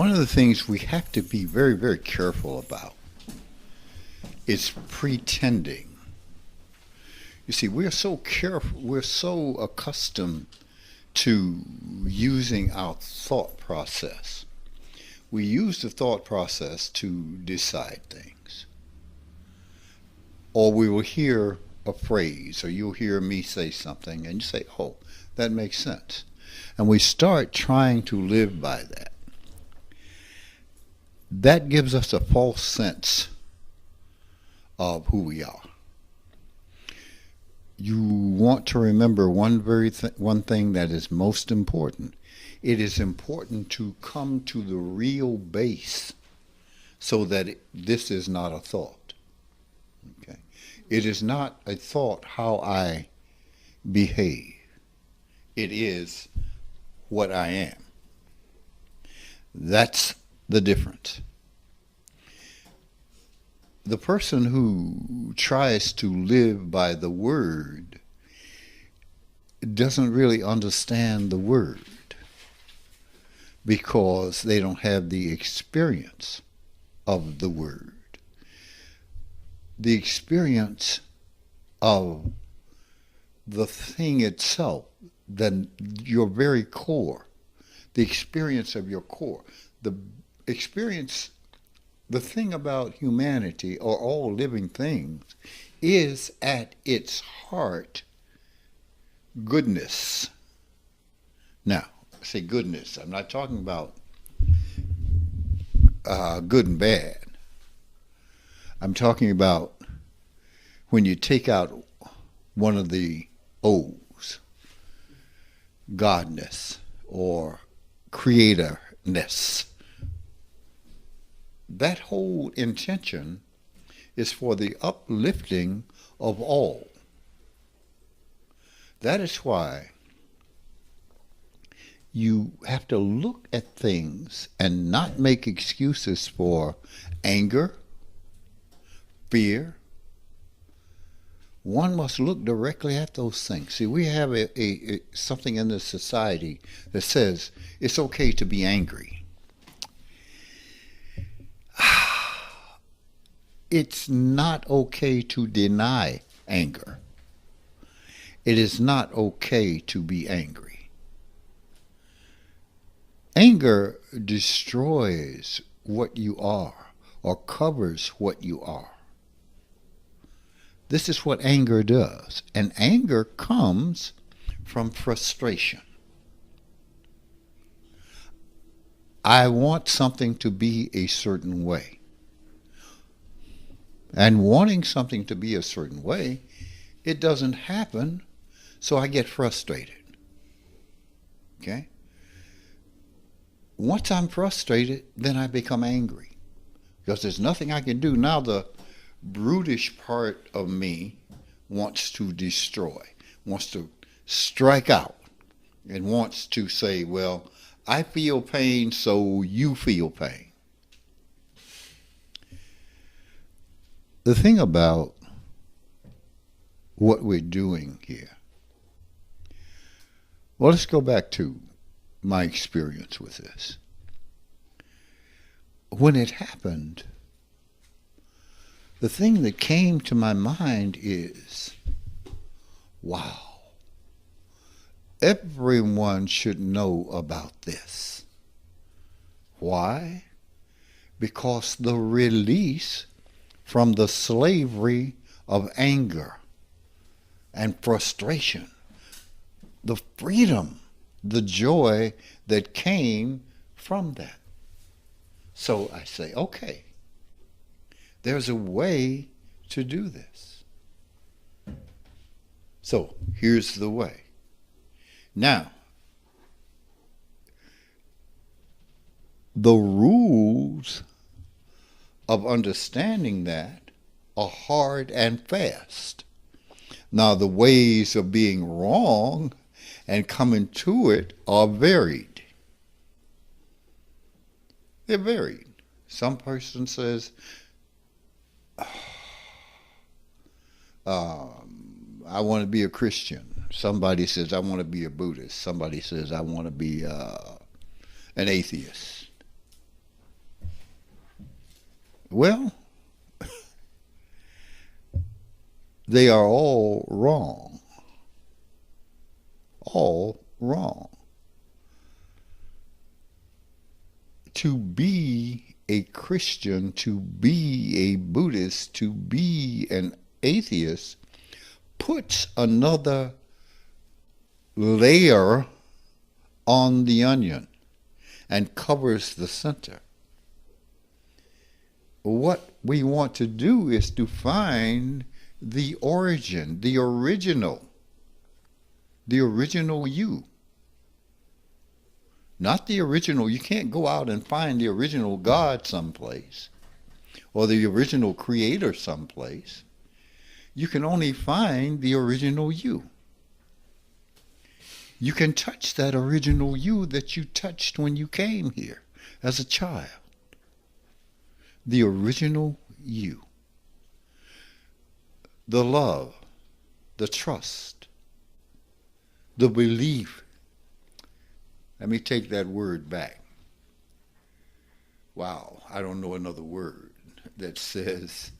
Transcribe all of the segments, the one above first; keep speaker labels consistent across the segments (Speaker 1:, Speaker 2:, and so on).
Speaker 1: One of the things we have to be very, very careful about is pretending. You see, we're so careful, we're so accustomed to using our thought process. We use the thought process to decide things. Or we will hear a phrase, or you'll hear me say something, and you say, oh, that makes sense. And we start trying to live by that. That gives us a false sense of who we are. You want to remember one thing that is most important. It is important to come to the real base so that this is not a thought. Okay? It is not a thought how I behave. It is what I am. That's the difference. The person who tries to live by the word doesn't really understand the word because they don't have the experience of the word. The experience of the thing itself, then your very core, the experience of your core, the experience. The thing about humanity, or all living things, is at its heart goodness. Now, I say goodness. I'm not talking about good and bad. I'm talking about when you take out one of the O's, godness or creatorness. That whole intention is for the uplifting of all. That is why you have to look at things and not make excuses for anger, fear. One must look directly at those things. See, we have something in this society that says it's okay to be angry. It's not okay to deny anger. It is not okay to be angry. Anger destroys what you are or covers what you are. This is what anger does. And anger comes from frustration. I want something to be a certain way. And wanting something to be a certain way, it doesn't happen, so I get frustrated. Okay? Once I'm frustrated, then I become angry. Because there's nothing I can do. Now the brutish part of me wants to destroy, wants to strike out, and wants to say, well, I feel pain, so you feel pain. The thing about what we're doing here, well, let's go back to my experience with this. When it happened, the thing that came to my mind is, wow, everyone should know about this. Why? Because the release from the slavery of anger and frustration, the freedom, the joy that came from that. So I say, okay, there's a way to do this. So here's the way. Now, the rules of understanding that are hard and fast. Now, the ways of being wrong and coming to it are varied. They're varied. Some person says, I want to be a Christian. Somebody says, I want to be a Buddhist. Somebody says, I want to be an atheist. Well, they are all wrong. All wrong. To be a Christian, to be a Buddhist, to be an atheist puts another layer on the onion and covers the center. What we want to do is to find the origin, the original you. Not the original. You can't go out and find the original God someplace or the original creator someplace. You can only find the original you. You can touch that original you that you touched when you came here as a child. The original you. The love, the trust, the belief. Let me take that word back. Wow, I don't know another word that says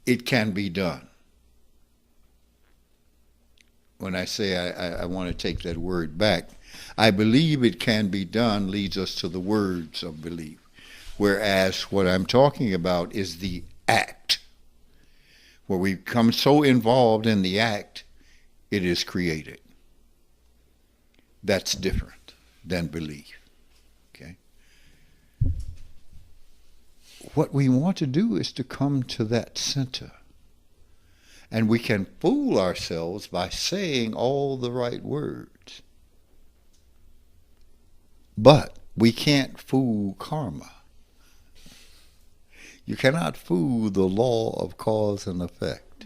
Speaker 1: it can be done. When I say I want to take that word back, I believe it can be done leads us to the words of belief. Whereas what I'm talking about is the act. Where we become so involved in the act, it is created. That's different than belief. Okay? What we want to do is to come to that center. And we can fool ourselves by saying all the right words. But we can't fool karma. You cannot fool the law of cause and effect.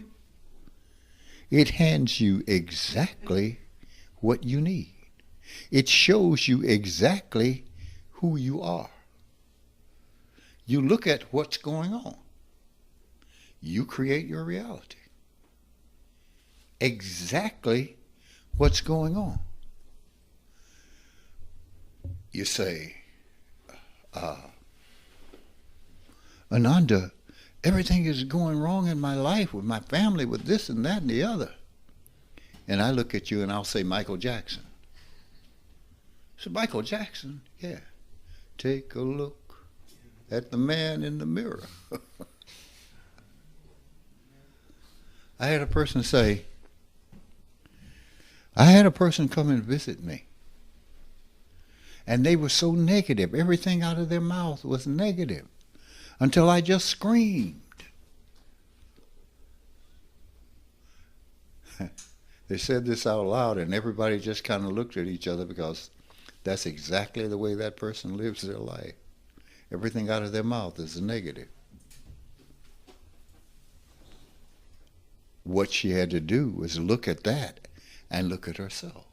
Speaker 1: It hands you exactly what you need. It shows you exactly who you are. You look at what's going on. You create your reality. Exactly what's going on. You say, Ananda, everything is going wrong in my life, with my family, with this and that and the other. And I look at you and I'll say, Michael Jackson. So Michael Jackson, yeah. Take a look at the man in the mirror. I had a person come and visit me. And they were so negative. Everything out of their mouth was negative. Until I just screamed. They said this out loud and everybody just kind of looked at each other because that's exactly the way that person lives their life. Everything out of their mouth is negative. What she had to do was look at that and look at herself.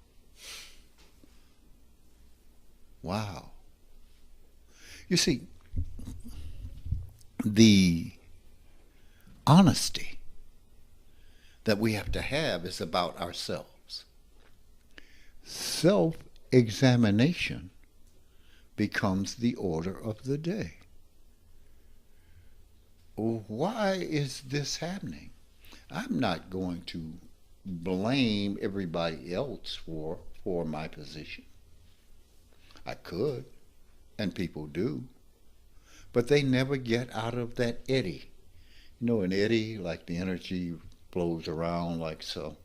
Speaker 1: Wow. You see, the honesty that we have to have is about ourselves. Self-examination becomes the order of the day. Why is this happening? I'm not going to blame everybody else for my position. I could, and people do, but they never get out of that eddy. You know, an eddy, like the energy flows around like so.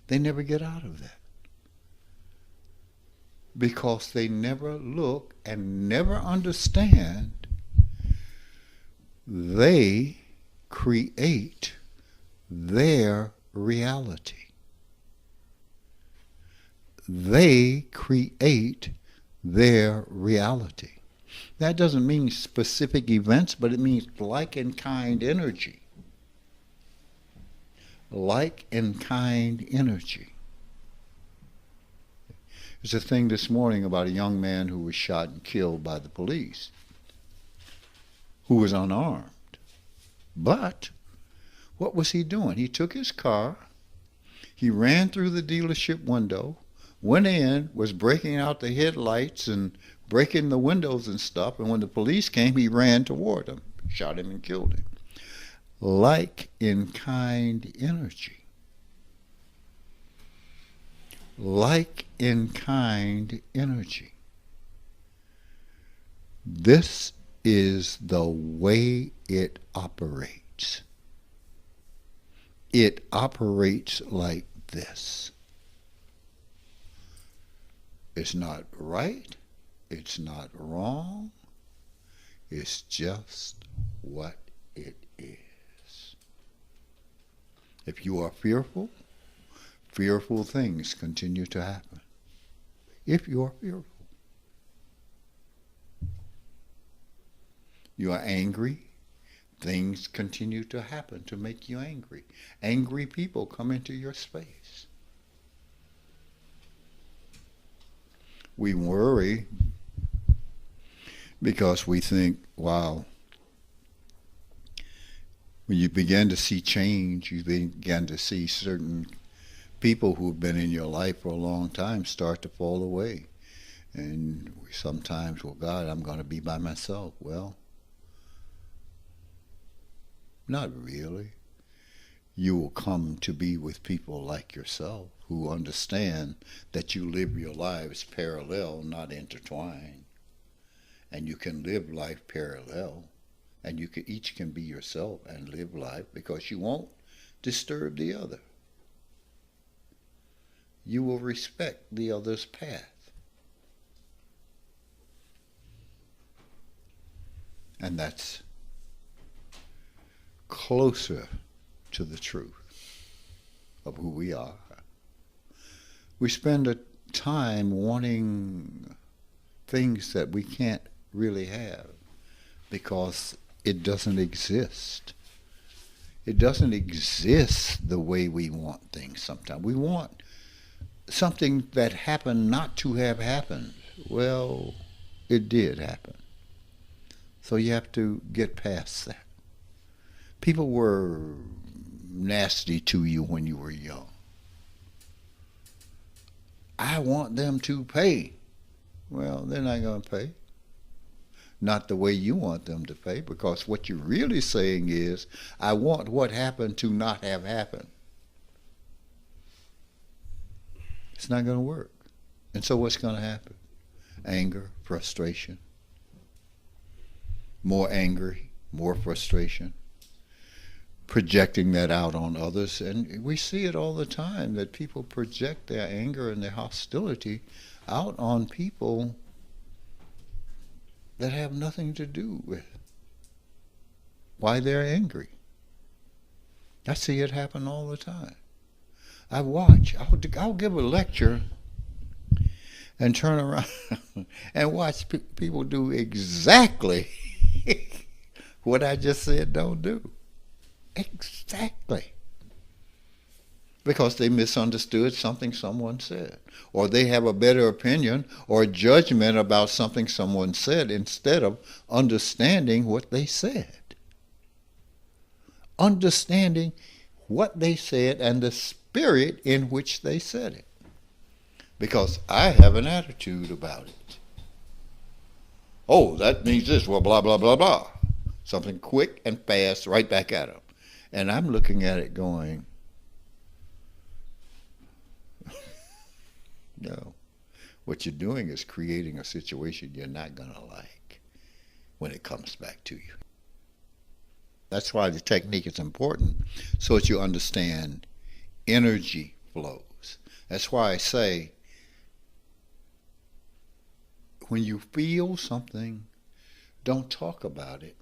Speaker 1: They never get out of that because they never look and never understand they create their reality. They create their reality. That doesn't mean specific events, but it means like and kind energy. Like and kind energy. There's a thing this morning about a young man who was shot and killed by the police, who was unarmed. But what was he doing? He took his car, he ran through the dealership window, went in, was breaking out the headlights and breaking the windows and stuff. And when the police came, he ran toward them, shot him and killed him. Like in kind energy. Like in kind energy. This is the way it operates. It operates like this. It's not right. It's not wrong. It's just what it is. If you are fearful, fearful things continue to happen. If you are fearful. You are angry, things continue to happen to make you angry. Angry people come into your space. We worry because we think, wow, when you begin to see change, you begin to see certain people who've been in your life for a long time start to fall away. And we sometimes, well, God, I'm going to be by myself. Well, not really. You will come to be with people like yourself who understand that you live your lives parallel, not intertwined. And you can live life parallel. And you can, each can be yourself and live life because you won't disturb the other. You will respect the other's path. And that's closer to the truth of who we are. We spend a time wanting things that we can't really have because it doesn't exist. It doesn't exist the way we want things sometimes. We want something that happened not to have happened. Well, it did happen. So you have to get past that. People were nasty to you when you were young. I want them to pay. Well, they're not going to pay. Not the way you want them to pay, because what you're really saying is, I want what happened to not have happened. It's not going to work. And so what's going to happen? Anger, frustration. More angry, more frustration. Projecting that out on others. And we see it all the time, that people project their anger and their hostility out on people that have nothing to do with why they're angry. I see it happen all the time. I watch. I'll give a lecture and turn around and watch people do exactly what I just said don't do. Exactly. Because they misunderstood something someone said. Or they have a better opinion or judgment about something someone said instead of understanding what they said. Understanding what they said and the spirit in which they said it. Because I have an attitude about it. Oh, that means this, well, blah, blah, blah, blah. Something quick and fast right back at them. And I'm looking at it going, no. What you're doing is creating a situation you're not going to like when it comes back to you. That's why the technique is important, so that you understand energy flows. That's why I say, when you feel something, don't talk about it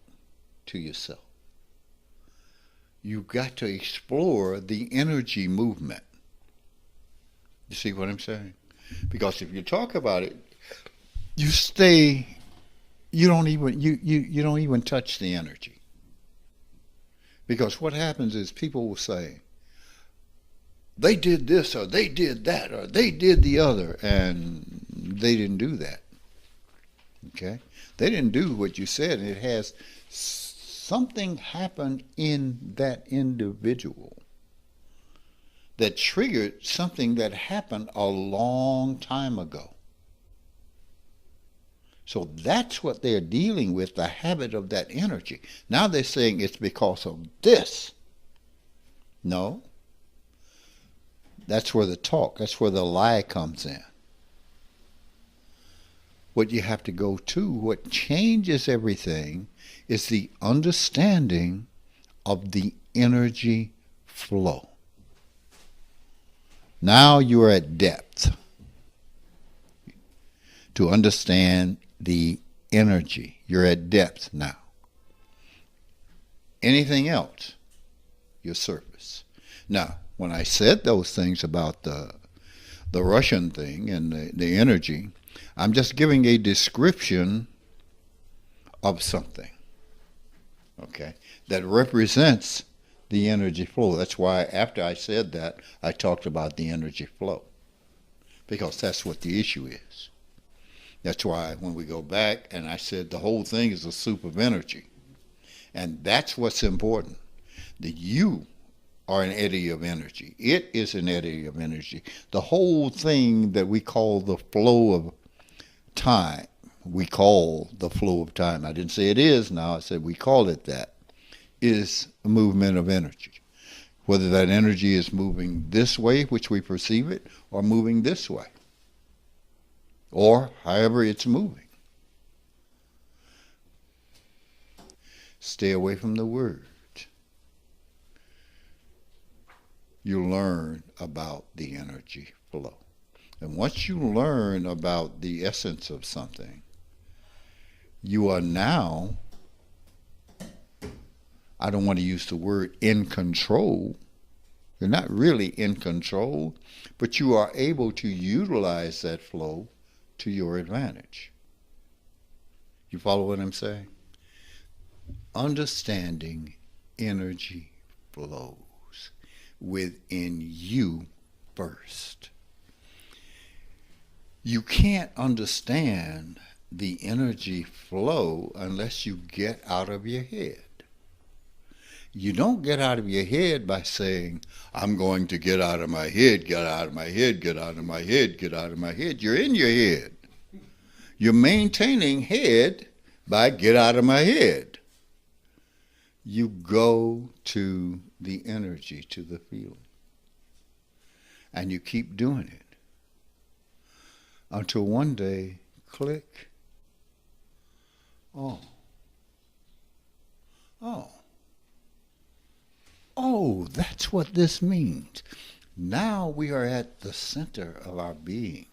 Speaker 1: to yourself. You've got to explore the energy movement. You see what I'm saying? Because if you talk about it, you don't even touch the energy. Because what happens is people will say, they did this or they did that or they did the other, and they didn't do that. Okay? They didn't do what you said, and it has something happened in that individual that triggered something that happened a long time ago. So that's what they're dealing with, the habit of that energy. Now they're saying it's because of this. No. That's where the talk, that's where the lie comes in. What you have to go to, what changes everything, is the understanding of the energy flow. Now you are at depth to understand the energy. You're at depth now. Anything else, your surface. Now, when I said those things about the Russian thing and the energy, I'm just giving a description of something, okay, that represents the energy flow. That's why after I said that, I talked about the energy flow, because that's what the issue is. That's why when we go back and I said the whole thing is a soup of energy. And that's what's important. That you are an eddy of energy. It is an eddy of energy. The whole thing that we call the flow of time, we call the flow of time. I didn't say it is now, I said we call it that, is a movement of energy. Whether that energy is moving this way, which we perceive it, or moving this way, or however it's moving. Stay away from the word. You learn about the energy flow. And once you learn about the essence of something, you are now, I don't want to use the word in control. You're not really in control, but you are able to utilize that flow to your advantage. You follow what I'm saying? Understanding energy flows within you first. You can't understand the energy flow unless you get out of your head. You don't get out of your head by saying, I'm going to get out of my head, get out of my head, get out of my head, get out of my head. You're in your head. You're maintaining head by get out of my head. You go to the energy, to the feeling. And you keep doing it. Until one day, click. Oh, that's what this means. Now we are at the center of our being.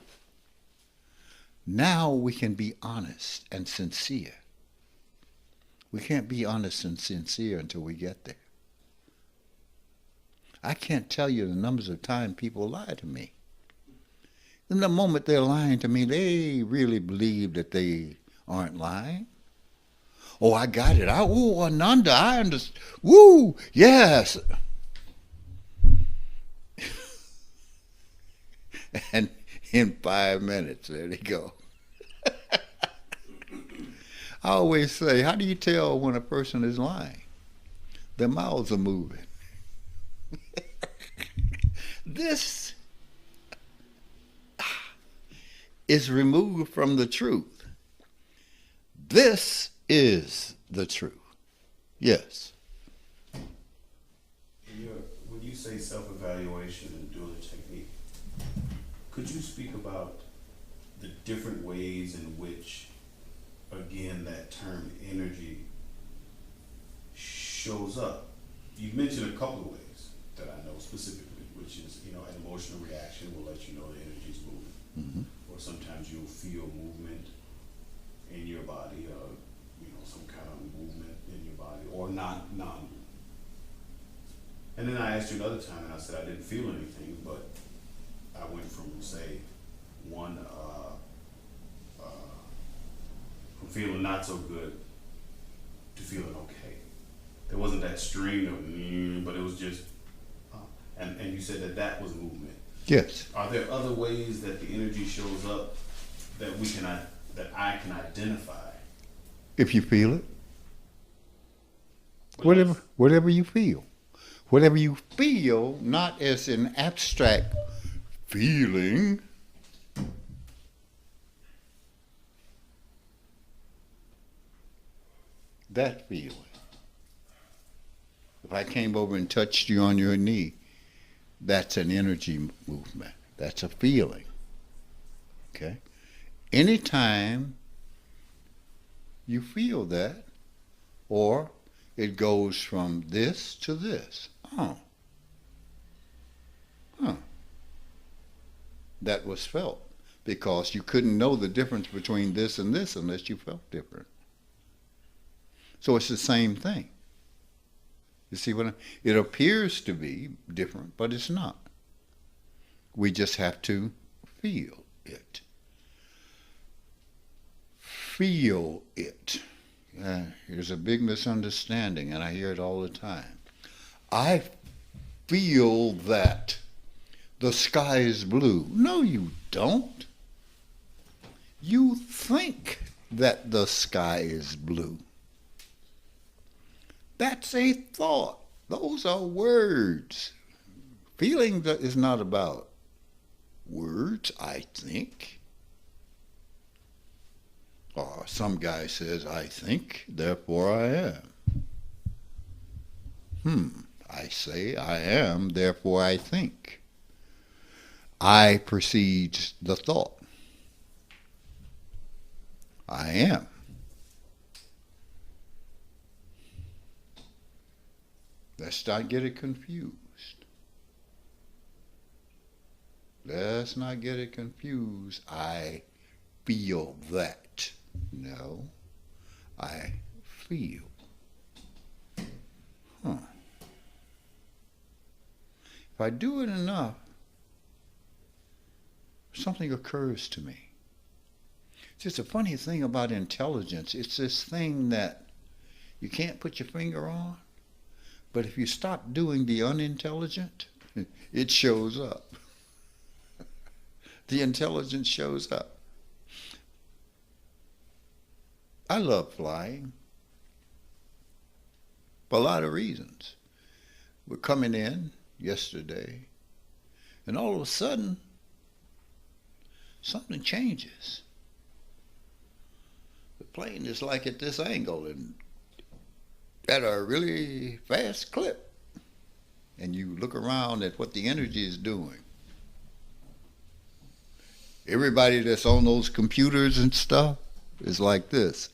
Speaker 1: Now we can be honest and sincere. We can't be honest and sincere until we get there. I can't tell you the numbers of times people lie to me. In the moment they're lying to me, they really believe that they aren't lying. Oh, I got it. Ananda, I understand. Woo, yes. And in 5 minutes, there they go. I always say, how do you tell when a person is lying? Their mouths are moving. This is removed from the truth. This is the truth. Yes.
Speaker 2: When you say self-evaluation and dual technique, could you speak about the different ways in which, again, that term energy shows up? You've mentioned a couple of ways that I know specifically, which is, an emotional reaction will let you know the energy is moving. Mm-hmm. Or sometimes you'll feel movement in your body, or some kind of movement in your body, or non-movement. And then I asked you another time, and I said I didn't feel anything, but I went from, say, from feeling not so good to feeling okay. There wasn't that string of, but it was just, and you said that was movement.
Speaker 1: Yes.
Speaker 2: Are there other ways that the energy shows up that I can identify?
Speaker 1: If you feel it. Whatever you feel. Whatever you feel, not as an abstract feeling. that feeling. If I came over and touched you on your knee, that's an energy movement. That's a feeling. Okay? Anytime you feel that, or it goes from this to this. That was felt, because you couldn't know the difference between this and this unless you felt different. So it's the same thing. You see what it appears to be different, but it's not. We just have to feel it. Feel it. Here's a big misunderstanding, and I hear it all the time. I feel that the sky is blue. No, you don't. You think that the sky is blue. That's a thought. Those are words. Feeling is not about words, I think. Or some guy says, I think, therefore I am. I say, I am, therefore I think. I precedes the thought. I am. Let's not get it confused. Let's not get it confused. I feel that. No, I feel. If I do it enough, something occurs to me. It's just a funny thing about intelligence. It's this thing that you can't put your finger on, but if you stop doing the unintelligent, it shows up. The intelligence shows up. I love flying for a lot of reasons. We're coming in yesterday, and all of a sudden, something changes. The plane is like at this angle and at a really fast clip. And you look around at what the energy is doing. Everybody that's on those computers and stuff is like this.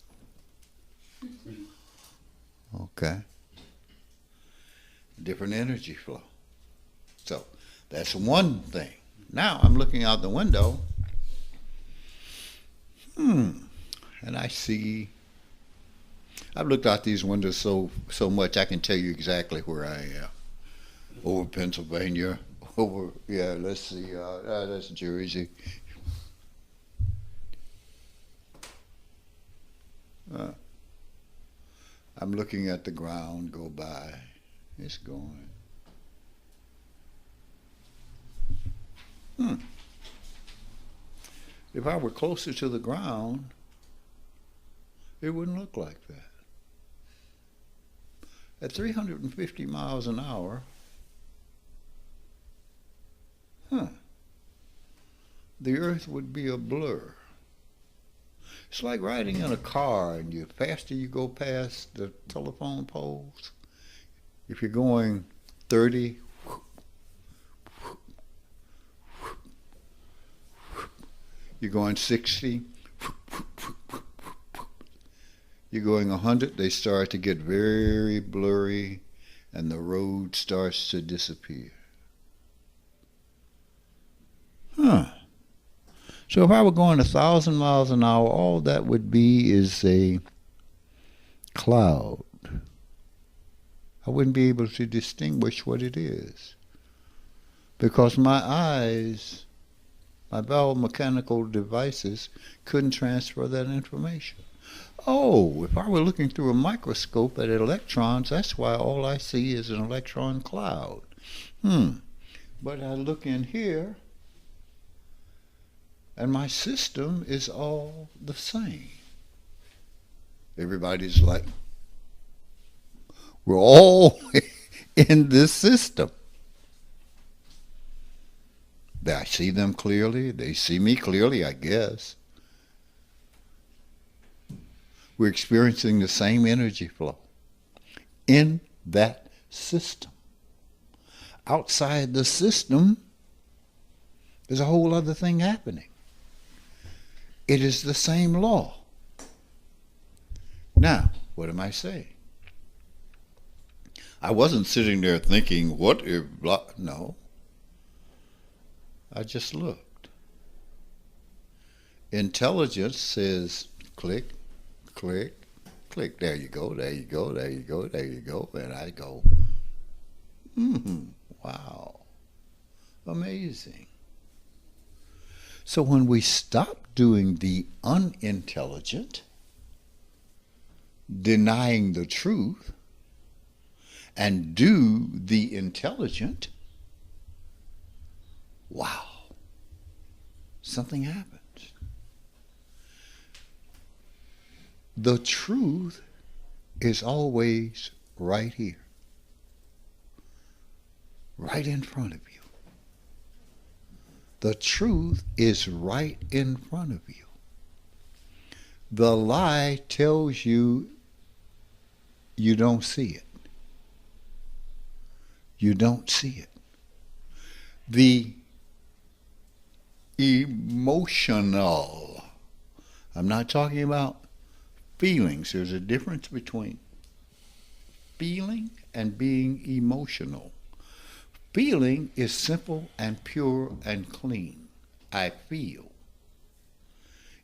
Speaker 1: Okay. Different energy flow. So that's one thing. Now I'm looking out the window. And I see, I've looked out these windows so much I can tell you exactly where I am. Over Pennsylvania, let's see, that's Jersey. I'm looking at the ground go by. It's going. If I were closer to the ground, it wouldn't look like that. At 350 miles an hour, the earth would be a blur. It's like riding in a car, and the faster you go past the telephone poles, if you're going 30, you're going 60, you're going 100, they start to get very blurry, and the road starts to disappear. So if I were going 1,000 miles an hour, all that would be is a cloud. I wouldn't be able to distinguish what it is, because my eyes, my biomechanical devices, couldn't transfer that information. Oh, if I were looking through a microscope at electrons, that's why all I see is an electron cloud. But I look in here, and my system is all the same. Everybody's like, we're all in this system. I see them clearly. They see me clearly, I guess. We're experiencing the same energy flow in that system. Outside the system, there's a whole other thing happening. It is the same law. Now, what am I saying? I wasn't sitting there thinking, what if blah? No. I just looked. Intelligence says click, click, click. There you go, there you go, there you go, there you go. And I go, wow, amazing. So when we stop doing the unintelligent, denying the truth, and do the intelligent, wow, something happens. The truth is always right here, right in front of you. The truth is right in front of you. The lie tells you you don't see it. You don't see it. The emotional, I'm not talking about feelings. There's a difference between feeling and being emotional. Feeling is simple and pure and clean. I feel.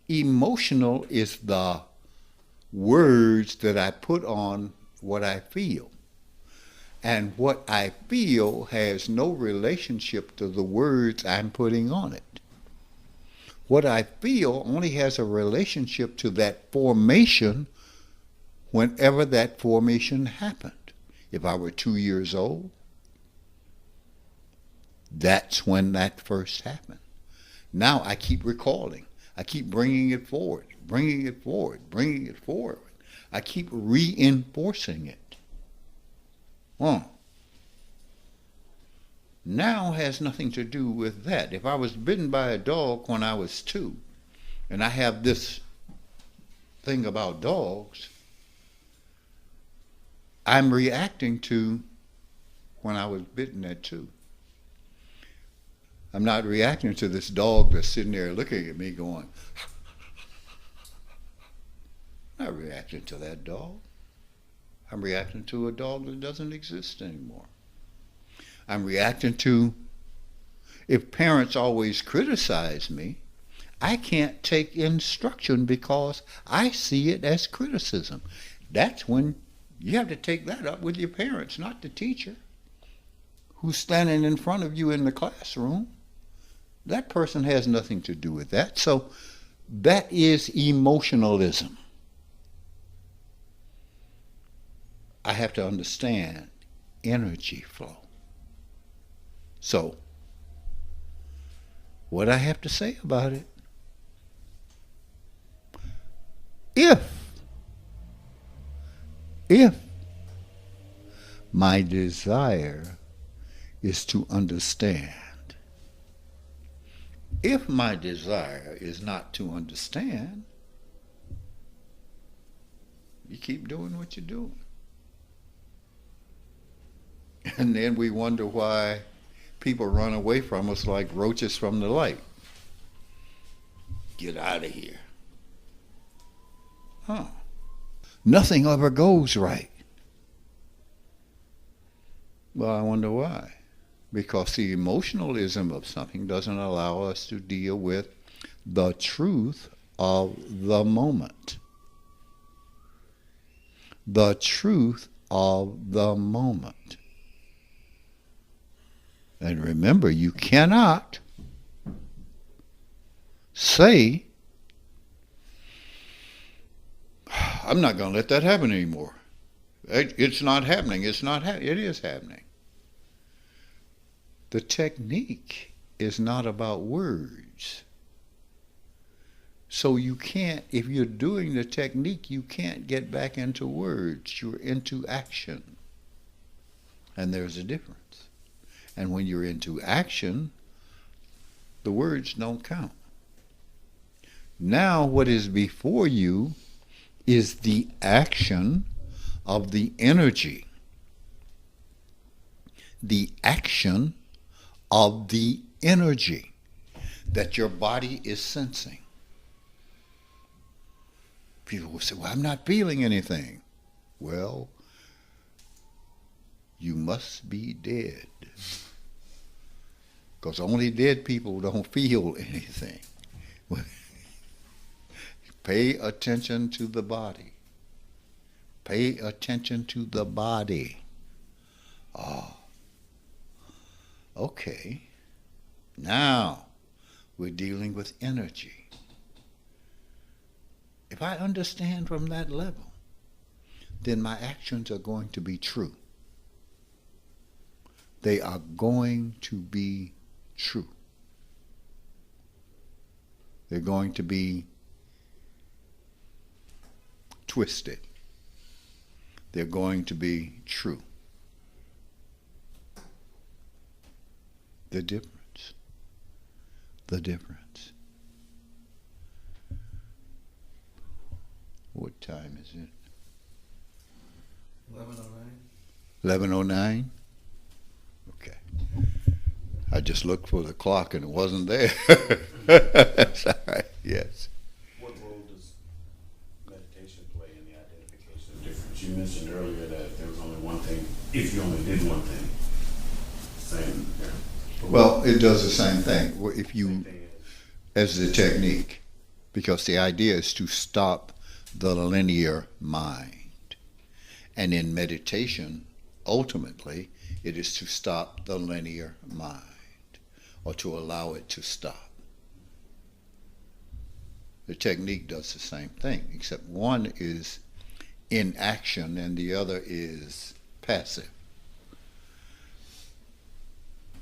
Speaker 1: Emotional is the words that I put on what I feel. And what I feel has no relationship to the words I'm putting on it. What I feel only has a relationship to that formation whenever that formation happened. If I were 2 years old, that's when that first happened. Now I keep recalling. I keep bringing it forward, bringing it forward, bringing it forward. I keep reinforcing it. Now has nothing to do with that. If I was bitten by a dog when I was 2, and I have this thing about dogs, I'm reacting to when I was bitten at 2. I'm not reacting to this dog that's sitting there looking at me going, I'm not reacting to that dog. I'm reacting to a dog that doesn't exist anymore. I'm reacting to, if parents always criticize me, I can't take instruction because I see it as criticism. That's when you have to take that up with your parents, not the teacher who's standing in front of you in the classroom. That person has nothing to do with that. So that is emotionalism. I have to understand energy flow. So, what I have to say about it, if my desire is to understand, if my desire is not to understand, you keep doing what you're doing. And then we wonder why people run away from us like roaches from the light. Get out of here. Nothing ever goes right. Well, I wonder why. Because the emotionalism of something doesn't allow us to deal with the truth of the moment. The truth of the moment. And remember, you cannot say, I'm not going to let that happen anymore. It's not happening. It's not happening. It is happening. The technique is not about words. So you can't, if you're doing the technique, you can't get back into words. You're into action. And there's a difference. And when you're into action, the words don't count. Now what is before you is the action of the energy. The action of the energy that your body is sensing. People will say, well, I'm not feeling anything. Well, you must be dead. Because only dead people don't feel anything. Pay attention to the body. Pay attention to the body. Oh, okay. Now we're dealing with energy. If I understand from that level, then my actions are going to be true. They are going to be true. They're going to be twisted. They're going to be true. The difference. The difference. What time is it?
Speaker 3: 11:09.
Speaker 1: 11:09? Okay. I just looked for the clock and it wasn't there. Sorry. Yes.
Speaker 2: What role does meditation play in the identification of difference? You mentioned earlier that there was only one thing, if you only did one thing. Same. Yeah.
Speaker 1: Well, it does the same thing. If you,
Speaker 2: Same thing
Speaker 1: as the technique, because the idea is to stop the linear mind. And in meditation, ultimately, it is to stop the linear mind, or to allow it to stop. The technique does the same thing, except one is in action and the other is passive.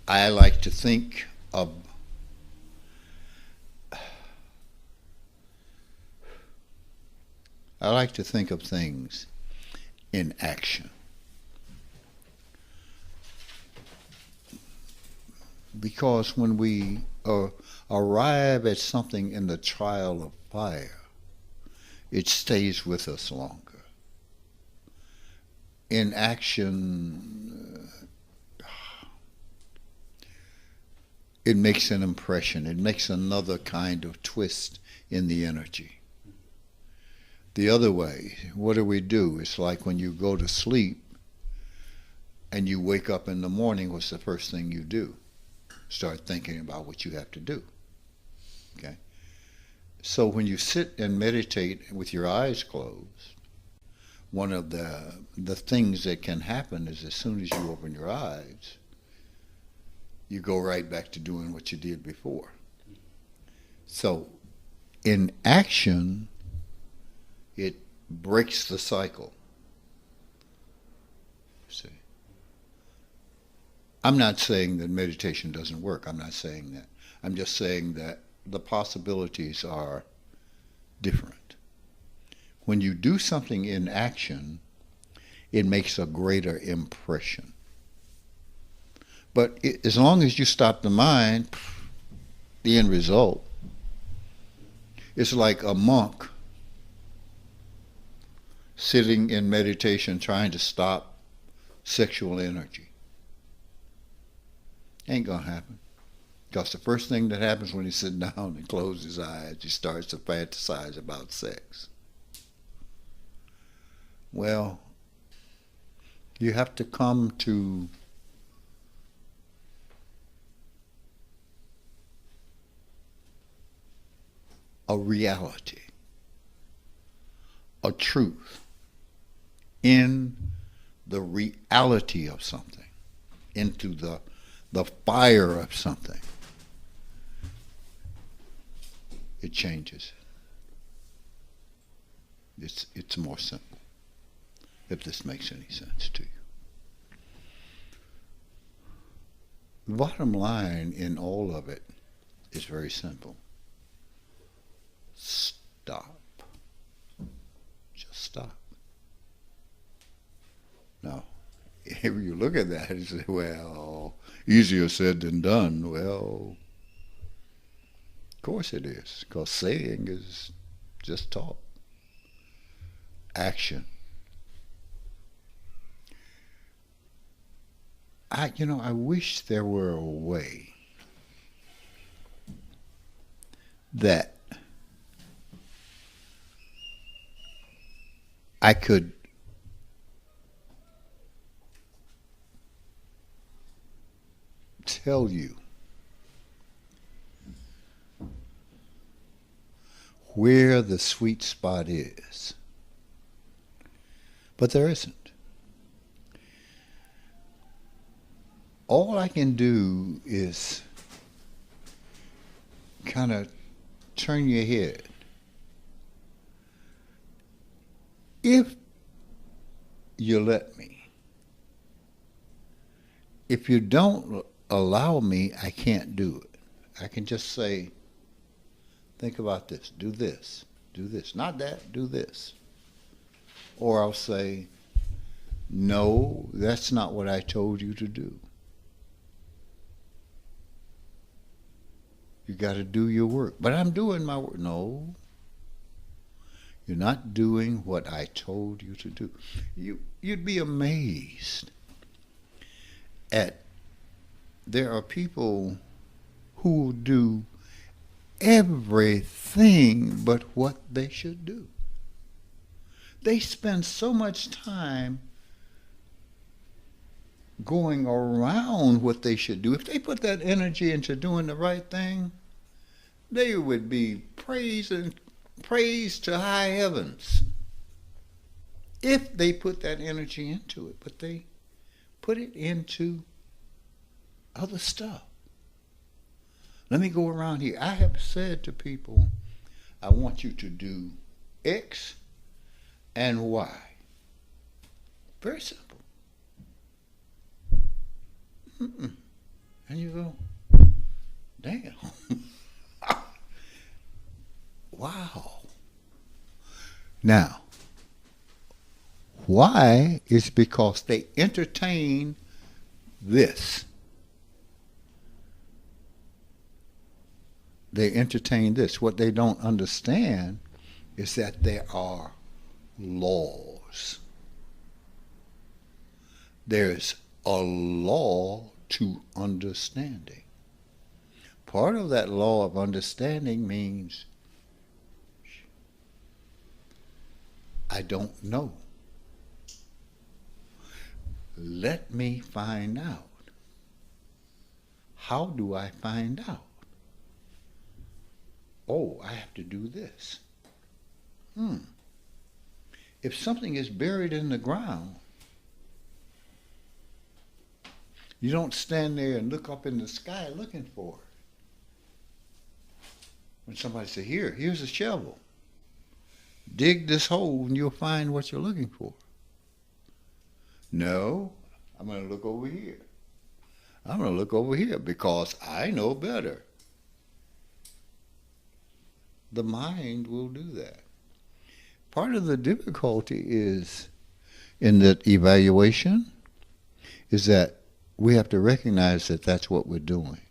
Speaker 1: I like to think of things in action. Because when we arrive at something in the trial of fire, it stays with us longer. In action, it makes an impression. It makes another kind of twist in the energy. The other way, what do? It's like when you go to sleep and you wake up in the morning, what's the first thing you do? Start thinking about what you have to do. Okay? So when you sit and meditate with your eyes closed, one of the things that can happen is as soon as you open your eyes, you go right back to doing what you did before. So in action, it breaks the cycle. See? I'm not saying that meditation doesn't work. I'm not saying that. I'm just saying that the possibilities are different. When you do something in action, it makes a greater impression. But as long as you stop the mind, the end result, it's like a monk sitting in meditation trying to stop sexual energy. Ain't gonna happen. Because the first thing that happens when he sits down and closes his eyes, he starts to fantasize about sex. Well, you have to come to a reality, a truth in the reality of something, into the fire of something. It changes. It's more simple, if this makes any sense to you. The bottom line in all of it is very simple. Stop. Just stop. Now, if you look at that and say, well, easier said than done, well, of course it is, because saying is just talk. action. I wish there were a way that I could tell you where the sweet spot is. But there isn't. All I can do is kind of turn your head. If you let me. If you don't allow me, I can't do it. I can just say, think about this, do this, do this. Not that, do this. Or I'll say, no, that's not what I told you to do. You got to do your work. But I'm doing my work. No, you're not doing what I told you to do. You'd be amazed at there are people who will do everything but what they should do. They spend so much time going around what they should do. If they put that energy into doing the right thing, they would be praised to high heavens. If they put that energy into it, but they put it into other stuff. Let me go around here. I have said to people, I want you to do X and Y. Very simple. And you go, damn. Wow. Now, why is because they entertain this. They entertain this. What they don't understand is that there are laws. There's a law to understanding. Part of that law of understanding means I don't know. Let me find out. How do I find out? Oh, I have to do this. If something is buried in the ground, you don't stand there and look up in the sky looking for it. When somebody says, here's a shovel. Dig this hole and you'll find what you're looking for. No, I'm going to look over here. I'm going to look over here because I know better. The mind will do that. Part of the difficulty is in that evaluation is that we have to recognize that that's what we're doing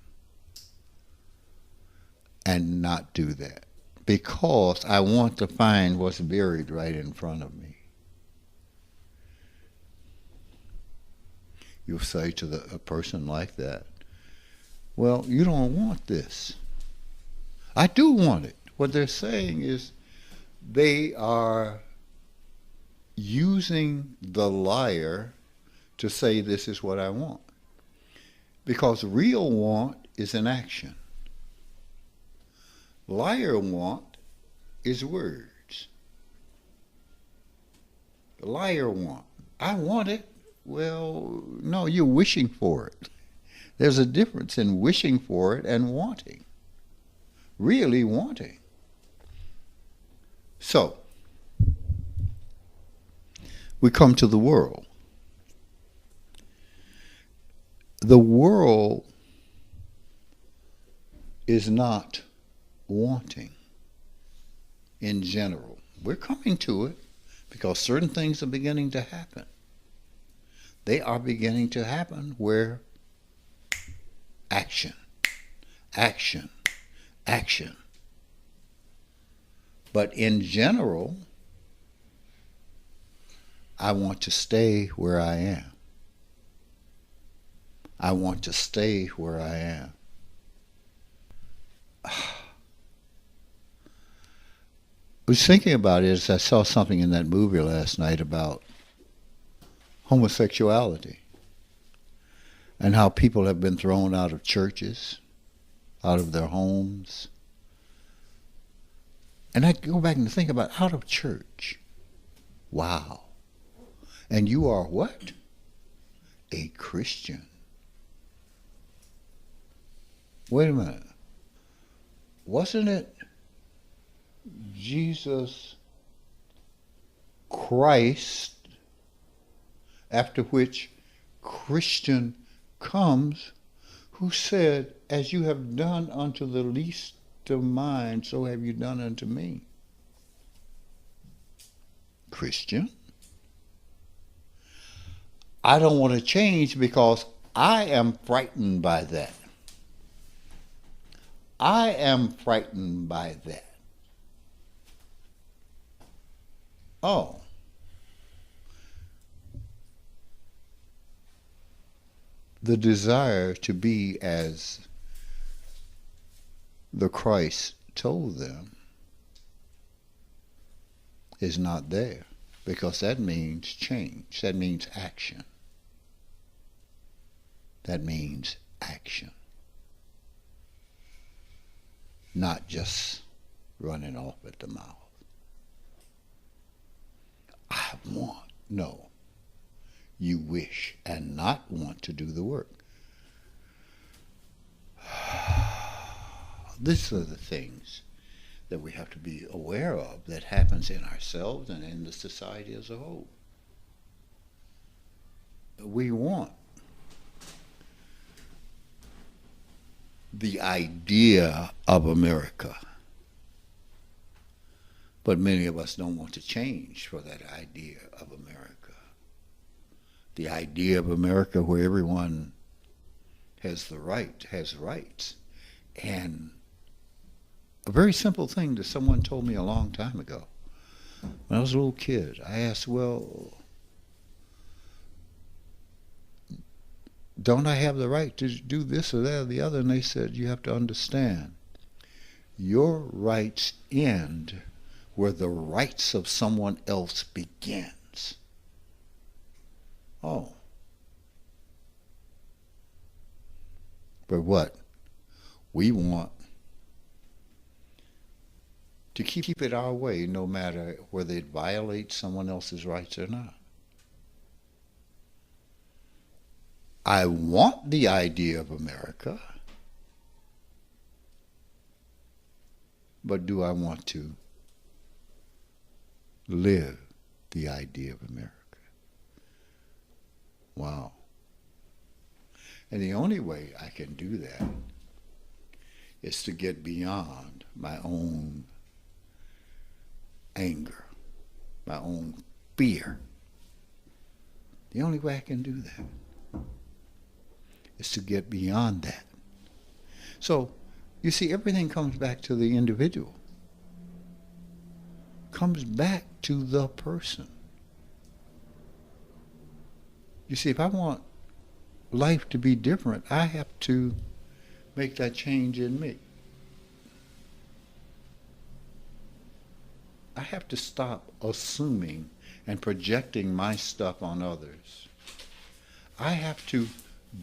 Speaker 1: and not do that because I want to find what's buried right in front of me. You'll say to a person like that, well, you don't want this. I do want it. What they're saying is they are using the liar to say this is what I want. Because real want is an action. Liar want is words. The liar want. I want it. Well, no, you're wishing for it. There's a difference in wishing for it and wanting. Really wanting. So, we come to the world. The world is not wanting in general. We're coming to it because certain things are beginning to happen. They are beginning to happen where action, action, action. But in general, I want to stay where I am. I want to stay where I am. I was thinking about it as I saw something in that movie last night about homosexuality and how people have been thrown out of churches, out of their homes. And I go back and think about out of church. Wow. And you are what? A Christian. Wait a minute. Wasn't it Jesus Christ, after which Christian comes, who said, as you have done unto the least of mine, so have you done unto me? Christian? I don't want to change because I am frightened by that. I am frightened by that. Oh. The desire to be as the Christ told them is not there, because that means change. That means action. That means action. Not just running off at the mouth. I want. No. You wish and not want to do the work. These are the things that we have to be aware of that happens in ourselves and in the society as a whole. We want the idea of America, but many of us don't want to change for that idea of America. The idea of America where everyone has the right, has rights. And a very simple thing that someone told me a long time ago. When I was a little kid, I asked, well, don't I have the right to do this or that or the other? And they said, you have to understand, your rights end where the rights of someone else begins. Oh. But what? We want to keep it our way no matter whether it violates someone else's rights or not. I want the idea of America, but do I want to live the idea of America? Wow. And the only way I can do that is to get beyond my own anger, my own fear. The only way I can do that is to get beyond that. So, you see, everything comes back to the individual. Comes back to the person. You see, if I want life to be different, I have to make that change in me. I have to stop assuming and projecting my stuff on others. I have to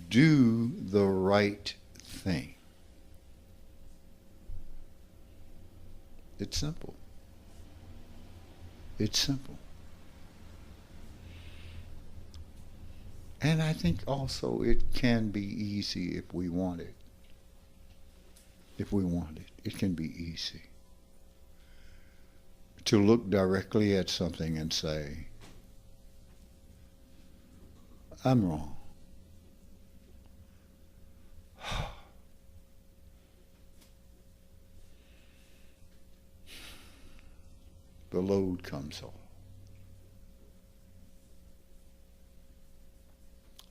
Speaker 1: do the right thing. It's simple. It's simple. And I think also it can be easy if we want it. If we want it, it can be easy. To look directly at something and say, I'm wrong. The load comes off.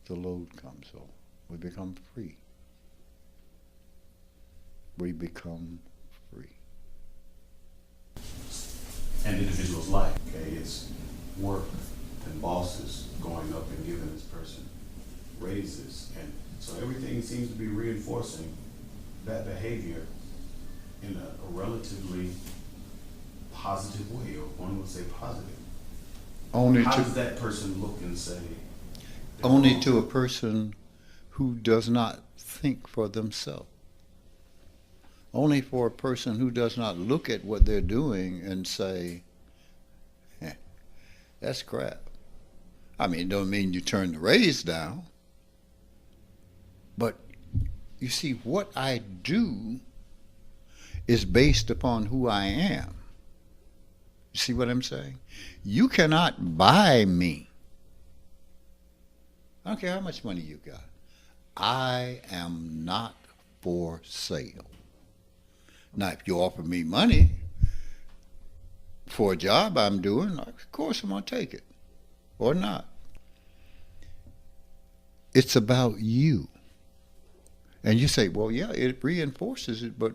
Speaker 1: The load comes off. We become free. We become free.
Speaker 2: An individual's life, okay, it's work, than bosses going up and giving this person raises. And so everything seems to be reinforcing that behavior in a relatively positive way, or one would say positive.
Speaker 1: Only
Speaker 2: How
Speaker 1: to
Speaker 2: does that person look and say?
Speaker 1: only to a person who does not think for themselves. Only for a person who does not look at what they're doing and say, that's crap. I mean, it don't mean you turn the raise down. But you see, what I do is based upon who I am. You see what I'm saying? You cannot buy me. I don't care how much money you got. I am not for sale. Now, if you offer me money for a job I'm doing, of course I'm going to take it, or not. It's about you. And you say, well, yeah, it reinforces it, but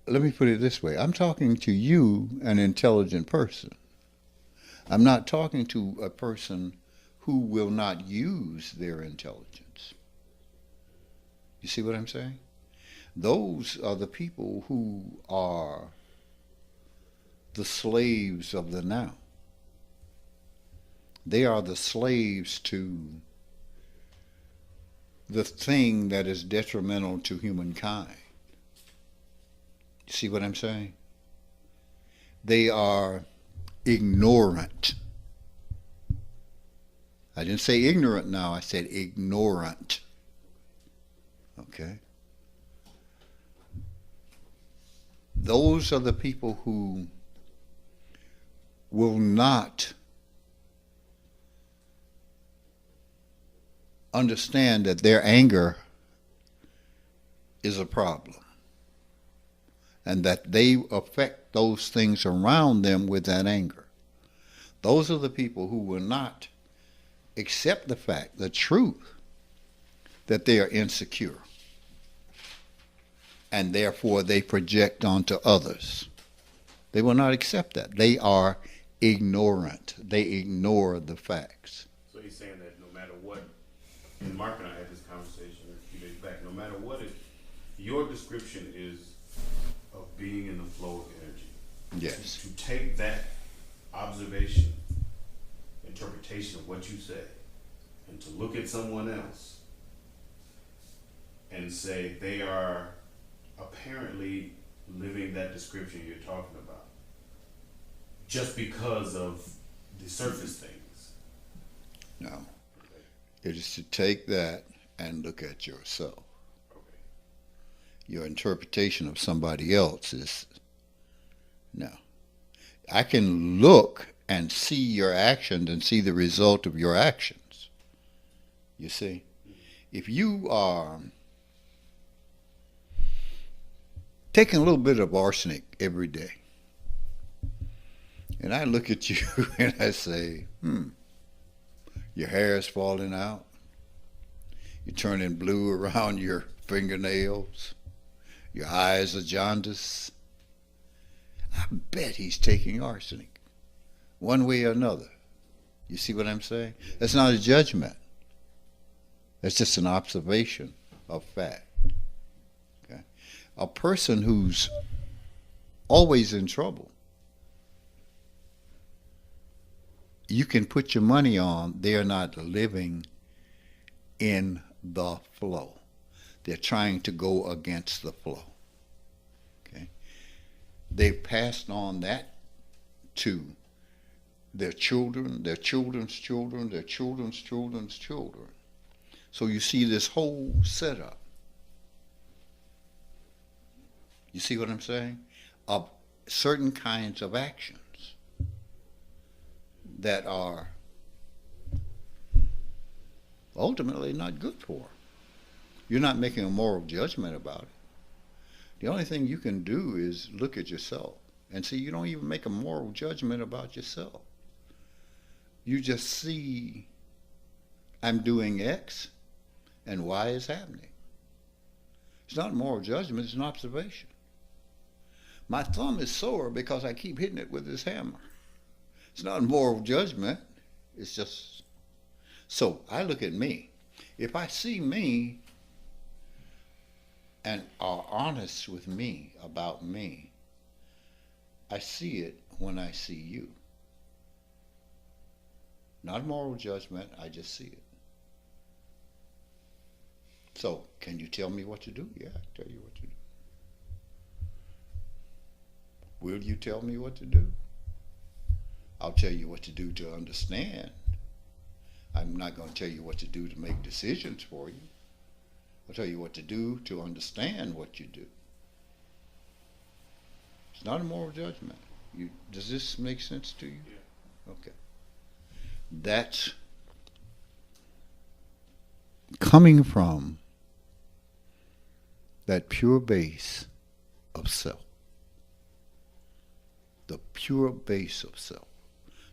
Speaker 1: let me put it this way. I'm talking to you, an intelligent person. I'm not talking to a person who will not use their intelligence. You see what I'm saying? Those are the people who are the slaves of the now. They are the slaves to the thing that is detrimental to humankind. You see what I'm saying? They are ignorant. I didn't say ignorant now, I said ignorant. Okay? Those are the people who will not understand that their anger is a problem and that they affect those things around them with that anger. Those are the people who will not accept the fact, the truth, that they are insecure, and therefore they project onto others. They will not accept that. They are ignorant. They ignore the facts.
Speaker 2: So he's saying that no matter what, and Mark and I had this conversation a few days back, no matter what your description is of being in the flow of energy.
Speaker 1: Yes.
Speaker 2: To take that observation, interpretation of what you say, and to look at someone else and say they are apparently living that description you're talking about just because of the surface things.
Speaker 1: No. It is to take that and look at yourself.
Speaker 2: Okay.
Speaker 1: Your interpretation of somebody else is no. I can look and see your actions and see the result of your actions. You see? If you are taking a little bit of arsenic every day, and I look at you and I say, your hair is falling out, you're turning blue around your fingernails, your eyes are jaundiced, I bet he's taking arsenic, one way or another. You see what I'm saying? That's not a judgment. That's just an observation of fact. Okay? A person who's always in trouble, you can put your money on they're not living in the flow. They're trying to go against the flow. Okay? They've passed on that to their children, their children's children, their children's children's children. So you see this whole setup. You see what I'm saying? Of certain kinds of actions that are ultimately not good for. You're not making a moral judgment about it. The only thing you can do is look at yourself and see you don't even make a moral judgment about yourself. You just see, I'm doing X and Y is happening. It's not a moral judgment, it's an observation. My thumb is sore because I keep hitting it with this hammer. It's not a moral judgment. It's just, so I look at me. If I see me and are honest with me about me, I see it when I see you. Not a moral judgment, I just see it. So, can you tell me what to do? Yeah, I can tell you what to do. Will you tell me what to do? I'll tell you what to do to understand. I'm not going to tell you what to do to make decisions for you. I'll tell you what to do to understand what you do. It's not a moral judgment. Does this make sense to you?
Speaker 2: Yeah.
Speaker 1: Okay. That's coming from that pure base of self. The pure base of self.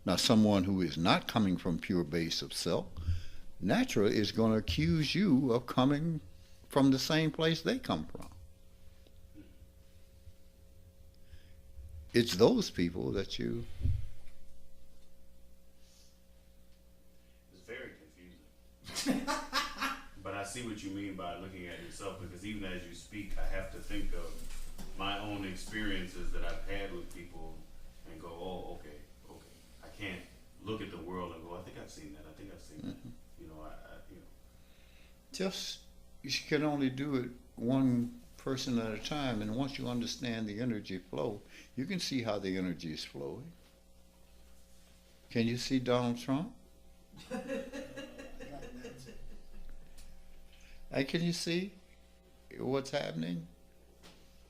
Speaker 1: Now, someone who is not coming from pure base of self, naturally is going to accuse you of coming from the same place they come from. It's those people that you...
Speaker 2: It's very confusing. But I see what you mean by looking at yourself, because even as you speak, I have to think of my own experiences that I've had with people and go, oh, okay. I can't look at the world and go, I think I've seen that.
Speaker 1: Mm-hmm.
Speaker 2: You know,
Speaker 1: Just, you can only do it one person at a time, and once you understand the energy flow, you can see how the energy is flowing. Can you see Donald Trump? And can you see what's happening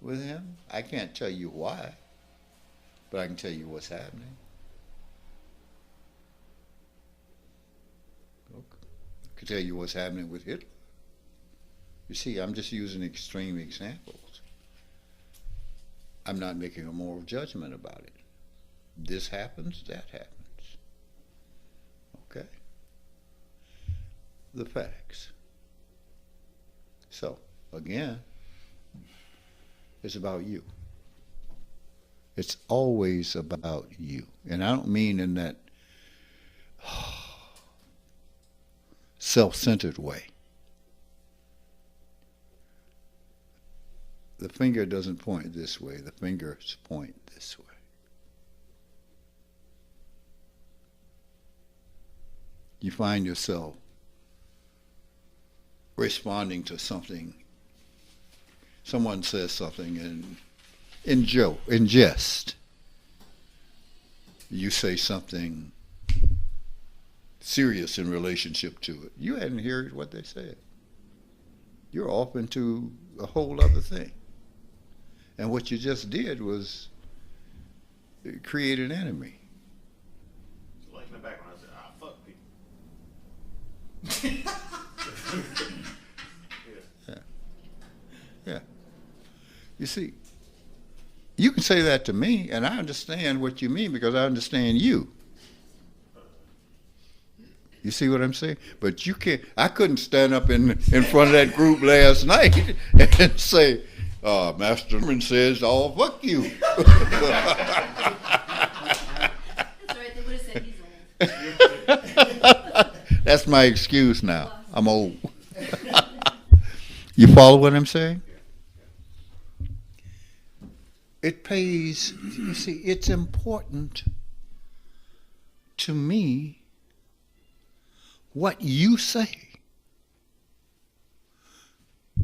Speaker 1: with him? I can't tell you why, but I can tell you what's happening. I can tell you what's happening with Hitler. You see, I'm just using extreme examples. I'm not making a moral judgment about it. This happens, that happens. Okay? The facts. So, again, it's about you. It's always about you. And I don't mean in that self-centered way. The finger doesn't point this way. The fingers point this way. You find yourself responding to something. Someone says something in jest. You say something serious in relationship to it. You hadn't heard what they said. You're off into a whole other thing. And what you just did was create an enemy.
Speaker 2: So like in the background, I said, fuck people.
Speaker 1: Yeah. You see, you can say that to me, and I understand what you mean because I understand you. You see what I'm saying? But you can't. I couldn't stand up in front of that group last night and say, Master Norman says, "Oh, fuck you."
Speaker 4: That's right. They would have said he's old.
Speaker 1: That's my excuse now. I'm old. You follow what I'm saying? It pays. You see, it's important to me what you say.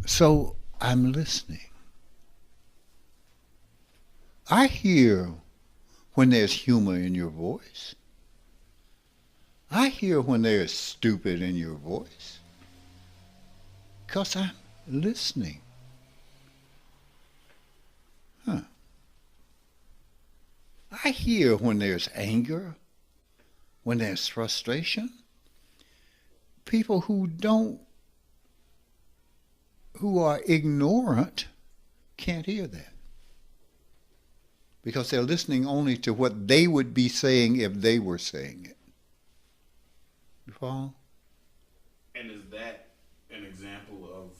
Speaker 1: So I'm listening. I hear when there's humor in your voice. I hear when there's stupid in your voice. Because I'm listening. I hear when there's anger, when there's frustration. People who are ignorant can't hear that. Because they're listening only to what they would be saying if they were saying it. You follow?
Speaker 2: And is that an example of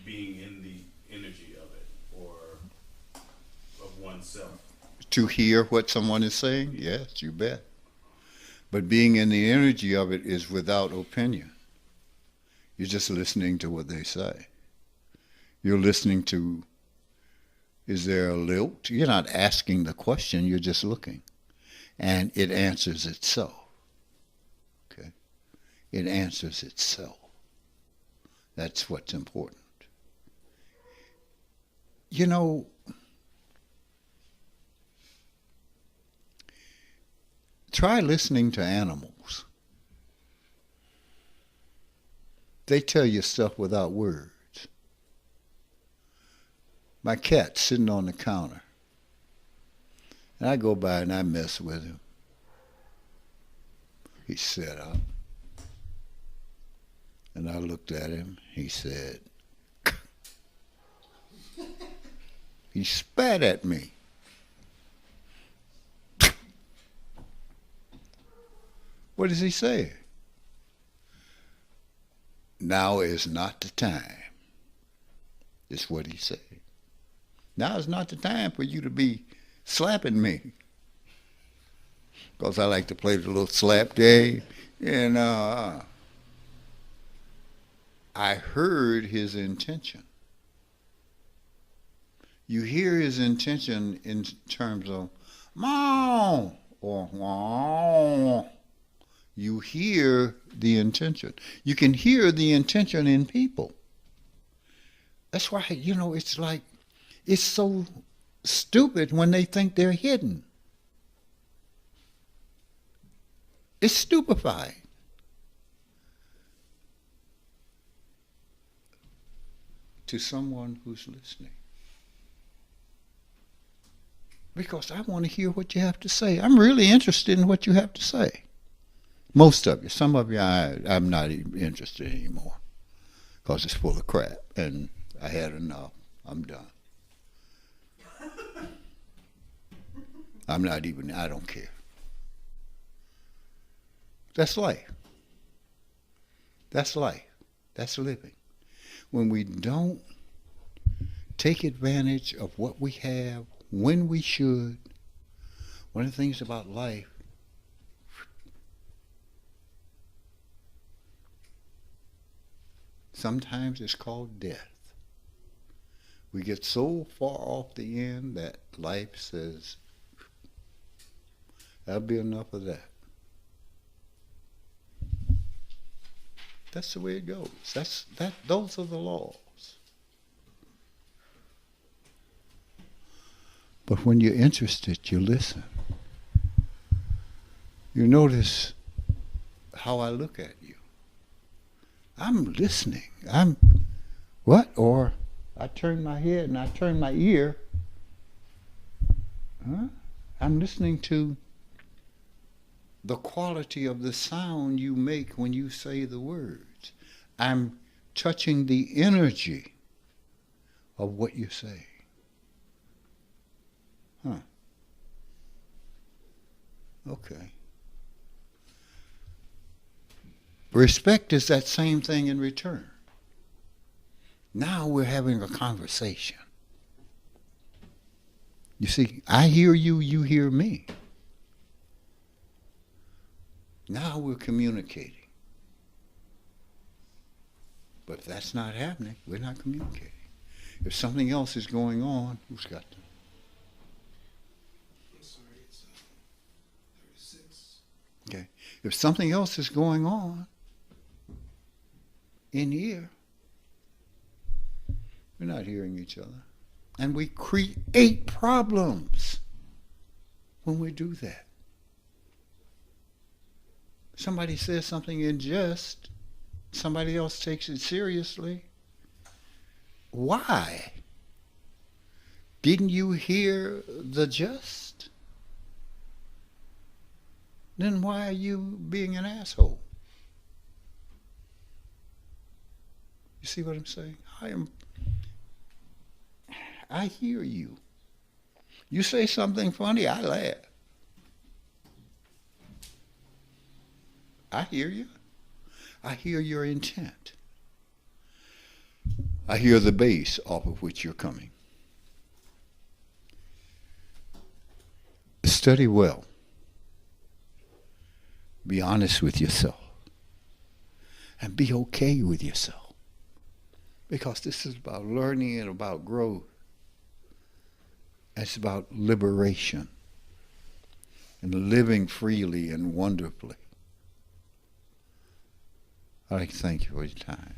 Speaker 2: being in the energy of it, or of oneself?
Speaker 1: To hear what someone is saying? Yes, you bet. But being in the energy of it is without opinion. You're just listening to what they say. You're listening to, is there a lilt? You're not asking the question, you're just looking. And it answers itself. Okay? It answers itself. That's what's important. You know, try listening to animals. They tell you stuff without words. My cat's sitting on the counter. And I go by and I mess with him. He sat up. And I looked at him. He said, he spat at me. What does he say? Now is not the time. Is what he said. Now is not the time for you to be slapping me. Because I like to play the little slap game. And I heard his intention. You hear his intention in terms of "Mom" or "Mom." You hear the intention. You can hear the intention in people. That's why, it's like, it's so stupid when they think they're hidden. It's stupefying. To someone who's listening. Because I want to hear what you have to say. I'm really interested in what you have to say. Most of you. Some of you, I'm not even interested anymore. Because it's full of crap. And I had enough. I'm done. I don't care. That's life. That's life. That's living. When we don't take advantage of what we have, when we should, one of the things about life, sometimes it's called death. We get so far off the end that life says, that'll be enough of that. That's the way it goes. Those are the laws. But when you're interested, you listen. You notice how I look at you. I'm listening. What? Or I turn my head and I turn my ear. Huh? I'm listening to the quality of the sound you make when you say the words. I'm touching the energy of what you say. Huh. Okay. Respect is that same thing in return. Now we're having a conversation. You see, I hear you, you hear me. Now we're communicating. But if that's not happening, we're not communicating. If something else is going on, who's got to?
Speaker 3: I'm sorry, it's 36.
Speaker 1: Okay. If something else is going on in here, we're not hearing each other. And we create problems when we do that. Somebody says something in jest, somebody else takes it seriously. Why? Didn't you hear the jest? Then why are you being an asshole? You see what I'm saying? I hear you. You say something funny, I laugh. I hear you. I hear your intent. I hear the base off of which you're coming. Study well. Be honest with yourself. And be okay with yourself. Because this is about learning and about growth. It's about liberation and living freely and wonderfully. I'd like to thank you for your time.